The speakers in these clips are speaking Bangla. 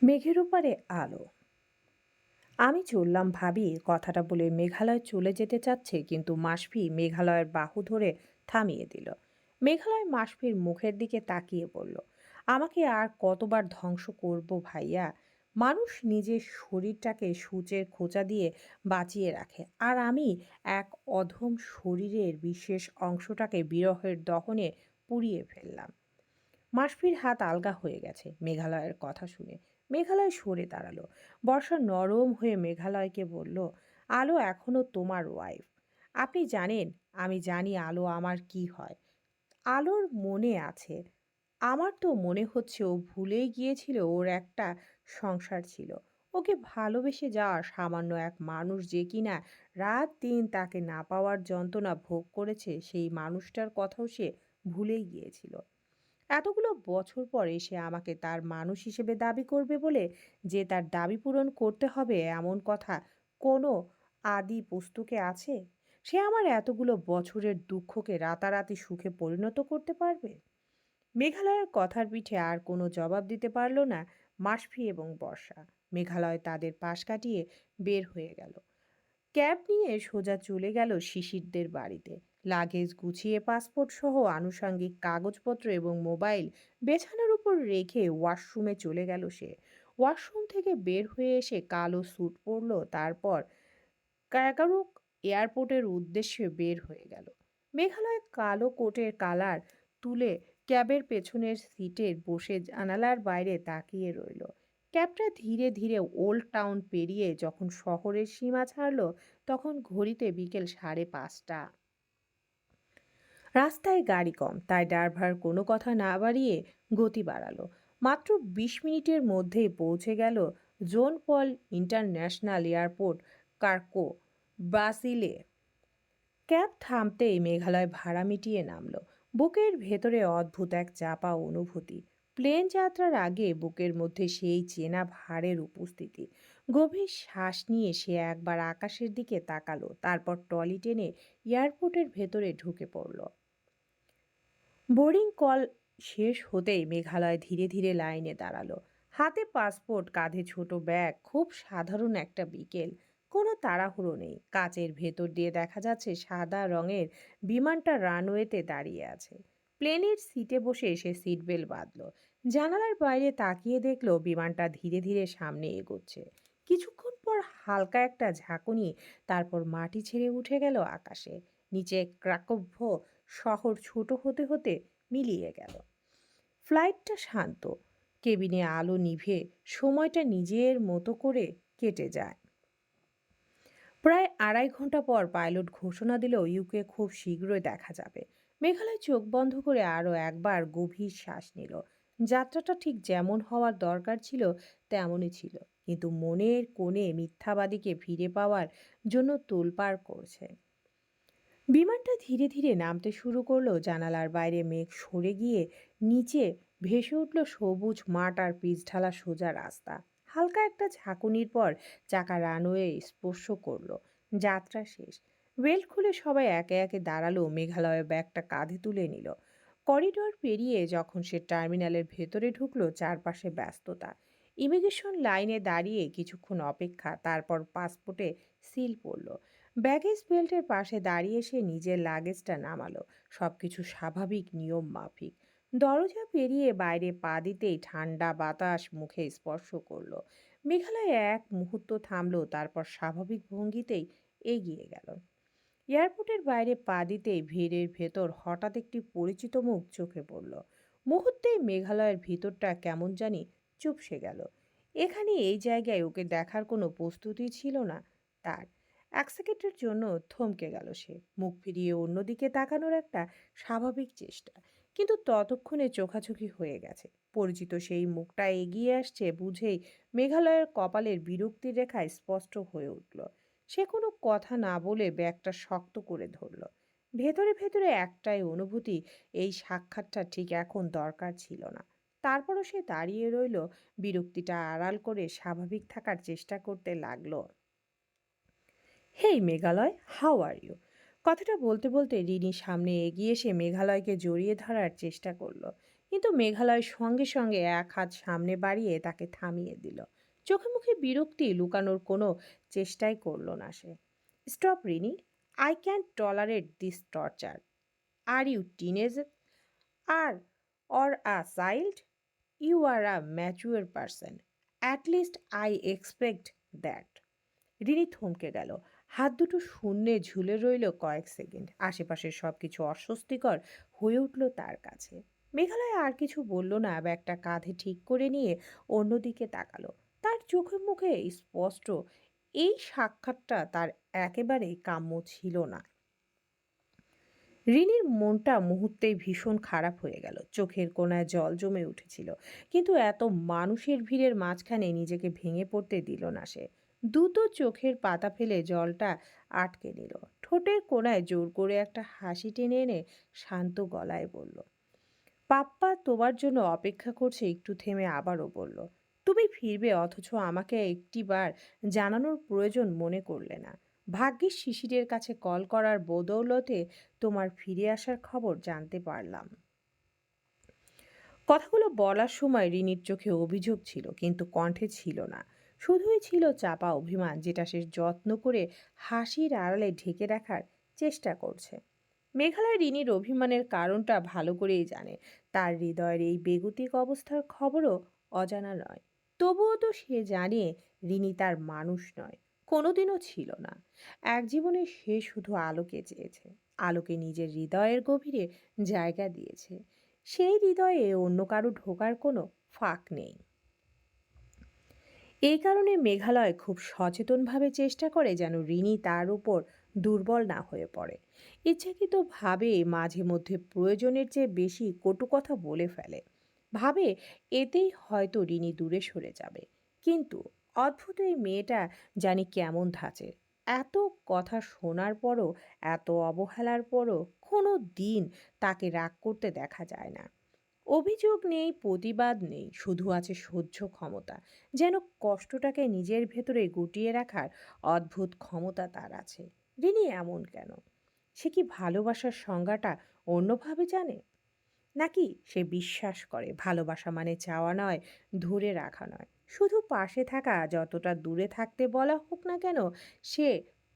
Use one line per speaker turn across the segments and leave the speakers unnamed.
মেঘের ওপারে আলো। আমি চললাম ভাবি কথাটা বলে মেঘালয় চলে যেতে চাচ্ছে, কিন্তু মাসফি মেঘালয়ের বাহু ধরে থামিয়ে দিল। মেঘালয় মাসফির মুখের দিকে তাকিয়ে বলল, আমাকে আর কতবার ধ্বংস করব ভাইয়া? মানুষ নিজের শরীরটাকে সূচের খোঁচা দিয়ে বাঁচিয়ে রাখে, আর আমি এক অধম শরীরের বিশেষ অংশটাকে বিরহের দহনে পুড়িয়ে ফেললাম। মাসফির হাত আলগা হয়ে গেছে মেঘালয়ের কথা শুনে। মেঘালয় সরে দাঁড়ালো। বর্ষা নরম হয়ে মেঘালয়কে বলল, আলো এখনো তোমার ওয়াইফ। আপনি জানেন, আমি জানি আলো আমার কি হয়। আলোর মনে আছে। আমার তো মনে হচ্ছে ও ভুলেই গিয়েছিল ওর একটা সংসার ছিল। ওকে ভালোবেসে যাওয়া সামান্য এক মানুষ যে কিনা রাত দিন তাকে না পাওয়ার যন্ত্রণা ভোগ করেছে, সেই মানুষটার কথাও সে ভুলেই গিয়েছিল। এতগুলো বছর পরে সে আমাকে তার মানুষ হিসেবে দাবি করবে বলে যে তার দাবি পূরণ করতে হবে এমন কথা কোনো আদি পুস্তকে আছে? সে আমার এতগুলো বছরের দুঃখকে রাতারাতি সুখে পরিণত করতে পারবে? মেঘালয়ের কথার পিঠে আর কোনো জবাব দিতে পারল না মাসফি এবং বর্ষা। মেঘালয় তাদের পাশ কাটিয়ে বের হয়ে গেল। ক্যাব নিয়ে সোজা চলে গেল শিশিরদের বাড়িতে। লাগেজ গুছিয়ে পাসপোর্ট সহ আনুষঙ্গিক কাগজপত্র এবং মোবাইল বেছানোর উপর রেখে ওয়াশরুমে চলে গেল সে। ওয়াশরুম থেকে বের হয়ে এসে কালো স্যুট পরল, তারপর কারাকারুক এয়ারপোর্টের উদ্দেশ্যে বের হয়ে গেল। মেঘালয় কালো কোটের কালার তুলে ক্যাবের পেছনের সিটে বসে জানালার বাইরে তাকিয়ে রইল। ক্যাবটা ধীরে ধীরে ওল্ড টাউন পেরিয়ে যখন শহরের সীমা ছাড়ল, তখন ঘড়িতে বিকেল 5:30। রাস্তায় গাড়ি কম, তাই ড্রাইভার কোনো কথা না বাড়িয়ে গতি বাড়ালো। মাত্র 20 মিনিটের মধ্যেই পৌঁছে গেল জোন পল ইন্টারন্যাশনাল এয়ারপোর্ট, কার্কো ব্রাজিলে। ক্যাব থামতেই মেঘালয় ভাড়া মিটিয়ে নামলো। বুকের ভেতরে অদ্ভুত এক চাপা অনুভূতি। প্লেন যাত্রার আগে বুকের মধ্যে সেই চেনা ভারের উপস্থিতি। গভীর শ্বাস নিয়ে সে একবার আকাশের দিকে তাকালো, তারপর ট্রলি টেনে এয়ারপোর্টের ভেতরে ঢুকে পড়ল। বোর্ডিং কল শেষ হতেই মেঘালয় ধীরে ধীরে লাইনে দাঁড়ালো। হাতে পাসপোর্ট, কাঁধে ছোট ব্যাগ। খুব সাধারণ একটা বিকেল। কোনো তাড়াহুড়ো নেই। কাচের ভেতর দিয়ে দেখা যাচ্ছে সাদা রঙের বিমানটা রানওয়েতে দাঁড়িয়ে আছে। প্লেনের সিটে বসে সে সিট বেল্ট বাঁধল। জানালার বাইরে তাকিয়ে দেখলো বিমানটা ধীরে ধীরে সামনে এগোচ্ছে। কিছুক্ষণ পর হালকা একটা ঝাঁকুনি, তারপর মাটি ছেড়ে উঠে গেল আকাশে। নিচে ক্রাকভ্য শহর ছোট হতে হতে মিলিয়ে গেল। ফ্লাইটটা শান্ত। কেবিনে আলো নিভে সময়টা নিজের মতো করে কেটে যায়। প্রায় 2.5 ঘন্টা পর পাইলট ঘোষণা দিল ইউকে খুব শীঘ্রই দেখা যাবে। মেঘালয় চোখ বন্ধ করে আরও একবার গভীর শ্বাস নিল। যাত্রাটা ঠিক যেমন হওয়ার দরকার ছিল তেমনই ছিল, কিন্তু মনের কোণে মিথ্যাবাদীকে ফিরে পাওয়ার জন্য তোলপাড় করছে। বিমানটা ধীরে ধীরে নামতে শুরু করলো। জানালার বাইরে মেঘ সরে গিয়ে নিচে ভেসে উঠল সবুজ মাঠ আর পিচঢালা সোজা রাস্তা। হালকা একটা ঝাঁকুনির পর চাকা রানওয়ে স্পর্শ করলো। যাত্রা শেষ। বেল্ট খুলে সবাই একে একে দাঁড়ালো। মেঘালয়ের ব্যাগটা কাঁধে তুলে নিল। করিডোর পেরিয়ে যখন সে টার্মিনালের ভেতরে ঢুকলো, চারপাশে ব্যস্ততা। ইমিগ্রেশন লাইনে দাঁড়িয়ে কিছুক্ষণ অপেক্ষা, তারপর পাসপোর্টে সিল পড়ল। ব্যাগেজ বেল্টের পাশে দাঁড়িয়ে সে নিজের লাগেজটা নামালো। সবকিছু স্বাভাবিক নিয়ম মাফিক। দরজা পেরিয়ে বাইরে পা দিতেই ঠান্ডা বাতাস মুখে স্পর্শ করলো। মেঘালয় এক মুহূর্ত থামলো, তারপর স্বাভাবিক ভঙ্গিতেই এগিয়ে গেল। এয়ারপোর্টের বাইরে পা দিতেই ভিড়ের ভেতর হঠাৎ একটি পরিচিত মুখ চোখে পড়ল। মুহূর্তেই মেঘালয়ের ভিতরটা কেমন জানি চুপসে গেল। এখানে এই জায়গায় ওকে দেখার কোনো প্রস্তুতি ছিল না তার। এক সেকেন্ডের জন্য থমকে গেল সে, মুখ ফিরিয়ে অন্যদিকে তাকানোর একটা স্বাভাবিক চেষ্টা। কিন্তু ততক্ষণে চোখাচোখি হয়ে গেছে। পরিচিত সেই মুখটা এগিয়ে আসছে বুঝেই মেঘালয়ের কপালের বিরক্তির রেখায় স্পষ্ট হয়ে উঠল। সে কোনো কথা না বলে ব্যাগটা শক্ত করে ধরল। ভেতরে ভেতরে একটাই অনুভূতি, এই সাক্ষাৎটা ঠিক এখন দরকার ছিল না। তারপরও সে দাঁড়িয়ে রইল, বিরক্তিটা আড়াল করে স্বাভাবিক থাকার চেষ্টা করতে লাগলো। হেই মেঘালয়, হাউ আর ইউ? কথাটা বলতে বলতে রিনি সামনে এগিয়ে এসে মেঘালয়কে জড়িয়ে ধরার চেষ্টা করলো। কিন্তু মেঘালয় সঙ্গে সঙ্গে এক হাত সামনে বাড়িয়ে তাকে থামিয়ে দিল। চোখে মুখে বিরক্তি লুকানোর কোনো চেষ্টাই করলো না সে। Stop Rini, I can tolerate this torture. Are you teenager or a child? You are a mature person, at least I expect that. Rini থমকে গেল। হাত দুটো শূন্যে ঝুলে রইল কয়েক সেকেন্ড। আশেপাশের সবকিছু অস্বস্তিকর হয়ে উঠল তার কাছে। মেঘালয় আর কিছু বলল না, ব্যাগটা কাঁধে ঠিক করে নিয়ে অন্যদিকে তাকালো। তার চোখে মুখে স্পষ্ট এই সাক্ষাৎটা তার একেবারেই কাম্য ছিল না। রিনির মনটা মুহূর্তেই ভীষণ খারাপ হয়ে গেল। চোখের কোণায় জল জমে উঠেছিল। কিন্তু এত মানুষের ভিড়ের মাঝখানে নিজেকে ভেঙে পড়তে দিল না সে। দ্রুত চোখের পাতা ফেলে জলটা আটকে নিল। ঠোঁটের কোণায় জোর করে একটা হাসি টেনে এনে শান্ত গলায় বলল, পাপ্পা তোমার জন্য অপেক্ষা করছে। একটু থেমে আবারও বলল, তুমি ফিরবে অথচ আমাকে একটিবার জানানোর প্রয়োজন মনে করলে না। ভাগ্যিস শিশিরের কাছে কল করার বদৌলতে তোমার ফিরে আসার খবর জানতে পারলাম। কথাগুলো বলার সময় রিনির চোখে অভিযোগ ছিল, কিন্তু কণ্ঠে ছিল না। শুধুই ছিল চাপা অভিমান, যেটা সে যত্ন করে হাসির আড়ালে ঢেকে রাখার চেষ্টা করছে। মেঘালয় রিনির অভিমানের কারণটা ভালো করেই জানে। তার হৃদয়ের এই বেগতিক অবস্থার খবরও অজানা নয়। তবুও তো সে জানে রিনি তার মানুষ নয়, কোনোদিনও ছিল না। এক জীবনে সে শুধু আলোকে চেয়েছে, আলোকে নিজের হৃদয়ের গভীরে জায়গা দিয়েছে। সেই হৃদয়ে অন্য কারো ঢোকার কোনো ফাঁক নেই। এই কারণে মেঘালয় খুব সচেতনভাবে চেষ্টা করে যেন রিনি তার উপর দুর্বল না হয়ে পড়ে। ইচ্ছাকৃতভাবে মাঝে মধ্যে প্রয়োজনের চেয়ে বেশি কটু কথা বলে ফেলে। ভাবে এতেই হয়তো রিনি দূরে সরে যাবে। কিন্তু অদ্ভুত এই মেয়েটা জানি কেমন ধাঁচের। এত কথা শোনার পরও, এত অবহেলার পরও কোনো দিন তাকে রাগ করতে দেখা যায় না। অভিযোগ নেই, প্রতিবাদ নেই, শুধু আছে সহ্য ক্ষমতা। যেন কষ্টটাকে নিজের ভেতরে গুটিয়ে রাখার অদ্ভুত ক্ষমতা তার আছে। রিনি এমন কেন? সে কি ভালোবাসার সংজ্ঞাটা অন্যভাবে জানে? নাকি সে বিশ্বাস করে ভালোবাসা মানে চাওয়া নয়, ধরে রাখা নয়, শুধু পাশে থাকা, যতটা দূরে থাকতে বলা হোক না কেন সে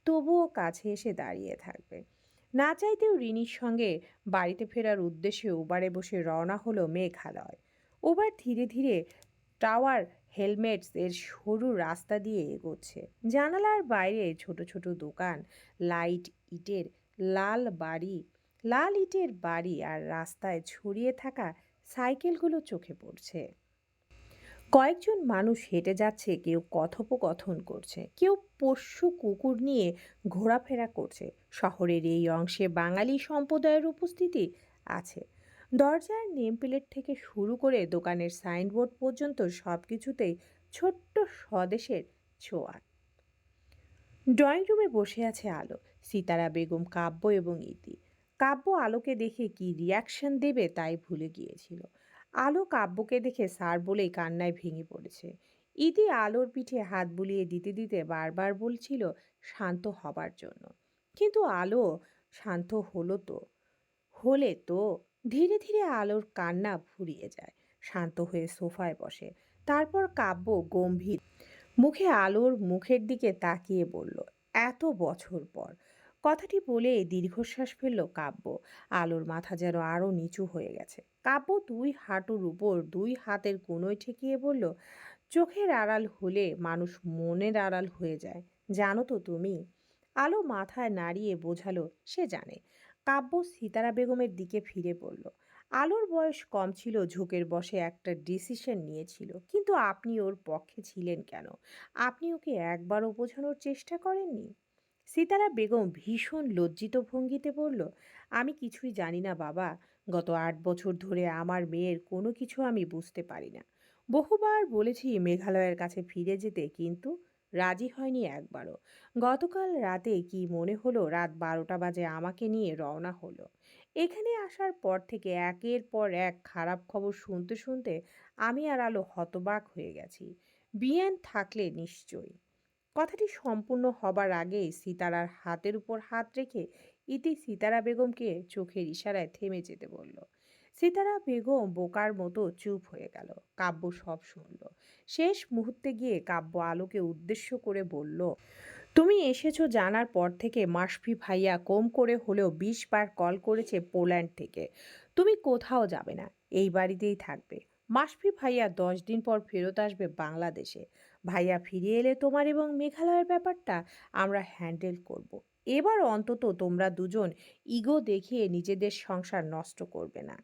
তবুও কাছে এসে দাঁড়িয়ে থাকবে। না চাইতেও রিনির সঙ্গে বাড়িতে ফেরার উদ্দেশ্যে উবারে বসে রওনা হলো মেঘালয়। উবার ধীরে ধীরে টাওয়ার হেলমেটস এর সরু রাস্তা দিয়ে এগোচ্ছে। জানালার বাইরে ছোট ছোট দোকান, লাইট ইটের লাল বাড়ি লাল ইটের বাড়ি আর রাস্তায় ছড়িয়ে থাকা সাইকেলগুলো চোখে পড়ছে। কয়েকজন মানুষ হেঁটে যাচ্ছে, কেউ কথোপকথন করছে, কেউ পোষ্য কুকুর নিয়ে ঘোরাফেরা করছে। শহরের এই অংশে বাঙালি সম্প্রদায়ের উপস্থিতি আছে। দরজার নেম প্লেট থেকে শুরু করে দোকানের সাইনবোর্ড পর্যন্ত সবকিছুতেই ছোট্ট স্বদেশের ছোঁয়া। ড্রয়িং রুমে বসে আছে আলো, সিতারা বেগম, কাব্য এবং ইতি। কাব্য আলোকে দেখে কি রিয়াকশন দেবে তাই ভুলে গিয়েছিল। আলো কাব্যকে দেখে স্যার বলেই কান্নায় ভেঙে পড়েছে। ইতি আলোর পিঠে হাত বুলিয়ে দিতে দিতে বারবার বলছিল শান্ত হবার জন্য। কিন্তু আলো শান্ত হলে তো ধীরে ধীরে আলোর কান্না ফুরিয়ে যায়। শান্ত হয়ে সোফায় বসে। তারপর কাব্য গম্ভীর মুখে আলোর মুখের দিকে তাকিয়ে বলল, এত বছর পর। কথাটি বলে দীর্ঘশ্বাস ফেলল কাব্য। আলোর মাথা যেন আরো নিচু হয়ে গেছে। কাব্য দুই হাঁটুর উপর দুই হাতের কোণয় ঠেকিয়ে বলল, চোখের আড়াল হলে মানুষ মনের আড়াল হয়ে যায়, জানো তো তুমি। আলো মাথায় নাড়িয়ে বোঝালো সে জানে। কাব্য সিতারা বেগমের দিকে ফিরে বলল, আলোর বয়স কম ছিল, ঝোঁকের বসে একটা ডিসিশন নিয়েছিল, কিন্তু আপনি ওর পক্ষে ছিলেন কেন? আপনি ওকে একবারও বোঝানোর চেষ্টা করেননি? সিতারা বেগম ভীষণ লজ্জিত ভঙ্গিতে বলল, আমি কিছুই জানি না বাবা। গত 8 বছর ধরে আমার মেয়ের কোনো কিছু আমি বুঝতে পারি না। বহুবার বলেছি মেঘালয়ের কাছে ফিরে যেতে, কিন্তু রাজি হয়নি একবারও। গতকাল রাতে কি মনে হলো রাত 12টা বাজে আমাকে নিয়ে রওনা হলো। এখানে আসার পর থেকে একের পর এক খারাপ খবর শুনতে শুনতে আমি আর আলো হতবাক হয়ে গেছি। বিয়ান থাকলে নিশ্চয়ই। কথাটি সম্পূর্ণ হবার আগেই সিতারার হাতের উপর হাত রেখে ইতি সিতারা বেগমকে চোখের ইশারায় থেমে যেতে বলল। সিতারা বেগম বোকার মতো চুপ হয়ে গেল। কাব্য সব শুনল। শেষ মুহূর্তে গিয়ে কাব্য আলোকে উদ্দেশ্য করে বলল, তুমি এসেছো জানার পর থেকে মাসফি ভাইয়া কম করে হলেও 20 বার কল করেছে পোল্যান্ড থেকে। তুমি কোথাও যাবে না, এই বাড়িতেই থাকবে। মাসফি ভাইয়া 10 দিন পর ফেরত আসবে বাংলাদেশে। ভাইয়া ফিরে এলে তোমার এবং মেঘালয়ের ব্যাপারটা আমরা হ্যান্ডেল করব। এবার অন্তত তোমরা দুজন ইগো দেখিয়ে নিজেদের সংসার নষ্ট করবে না।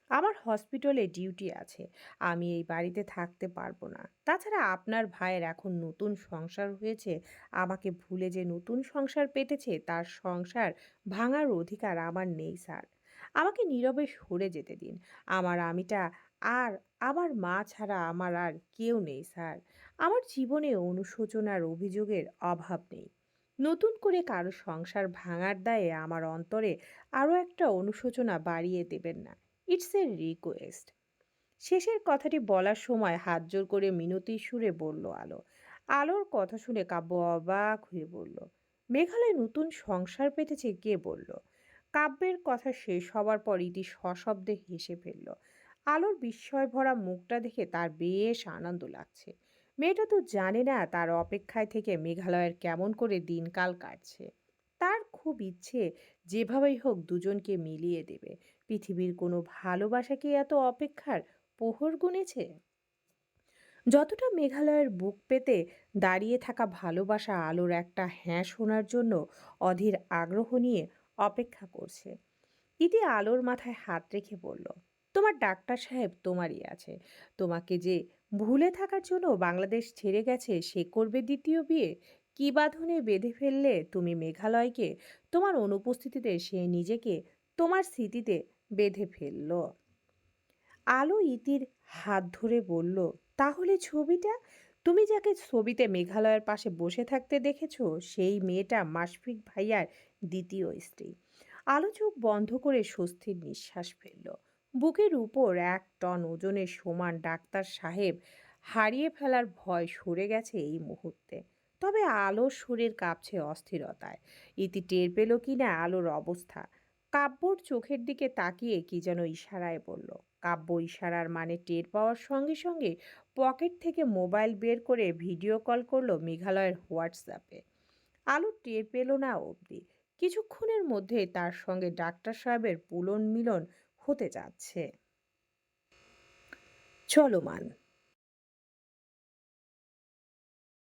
আমার হসপিটালে ডিউটি আছে, আমি এই বাড়িতে থাকতে পারবো না। তাছাড়া আপনার ভাইয়ের এখন নতুন সংসার হয়েছে, আমাকে ভুলে যে নতুন সংসার পেতেছে তার সংসার ভাঙার অধিকার আমার নেই স্যার। আমাকে নীরবে সরে যেতে দিন। আমার আমিটা আর আমার মা ছাড়া আমার আর কেউ নেই স্যার। আমার জীবনে অনুশোচনার অভিযোগের অভাব নেই। নতুন করে কারো সংসার ভাঙার দায়ে আমার অন্তরে আরও একটা অনুশোচনা বাড়িয়ে দেবেন না। It's a request. শেষের কথাটি বলার সময় হাত জোর করে মিনতির সুরে বলল আলো। আলোর কথা শুনে কাব্য অবাক হয়ে বলল, মেঘালয় নতুন সংসার পেতেছে, কে বলল? কাব্যের কথা শেষ হবার পর ইতি সশব্দে হেসে ফেলল। আলোর বিস্ময় ভরা মুখটা দেখে তার বেশ আনন্দ লাগছে। মেয়েটা তো জানে না তার অপেক্ষায় থেকে মেঘালয়ের কেমন করে দিনকাল কাটছে। তার খুব ইচ্ছে যেভাবেই হোক দুজনকে মিলিয়ে দেবে। পৃথিবীর কোনো ভালোবাসা কি এত অপেক্ষার প্রহর গুনেছে? যতটা মেঘালয়ের বুক পেতে দাঁড়িয়ে থাকা ভালোবাসা আলোর একটা হ্যাঁ শোনার জন্য অধীর আগ্রহ নিয়ে অপেক্ষা করছে। ইতি আলোর মাথায় হাত রেখে বলল, তোমার ডাক্তার সাহেব তোমারই আছে। তোমাকে যে ভুলে থাকার জন্য বাংলাদেশ ছেড়ে গেছে সে করবে দ্বিতীয় বিয়ে। কি বাঁধনে বেঁধে ফেললে তুমি মেঘালয়কে? তোমার অনুপস্থিতিতে সে নিজেকে তোমার স্মৃতিতে বেঁধে ফেললো। আলো ইতির হাত ধরে বলল, তাহলে ছবিটা? তুমি যাকে ছবিতে মেঘালয়ের পাশে বসে থাকতে দেখেছো সেই মেয়েটা মাসফিক ভাইয়ার দ্বিতীয় স্ত্রী। আলো চোখ বন্ধ করে স্বস্তির নিঃশ্বাস ফেলল। বুকের উপর 1 টন ওজনের সমান ডাক্তার সাহেব হারিয়ে ফেলার ভয় সরে গেছে এই মুহূর্তে। তবে আলোর শরীর কাঁপছে অস্থিরতায়। ইতি টের পেল কিনা আলোর অবস্থা। কাব্যর চোখের দিকে তাকিয়ে কি যেন ইশারায় বলল। কাব্য ইশারার মানে টের পাওয়ার সঙ্গে সঙ্গে পকেট থেকে মোবাইল বের করে ভিডিও কল করলো মেঘালয়ের হোয়াটসঅ্যাপে। আলো টের পেল না অবধি কিছুক্ষণের মধ্যে তার সঙ্গে ডাক্তার সাহেবের পুলন মিলন হতে যাচ্ছে। চলমান।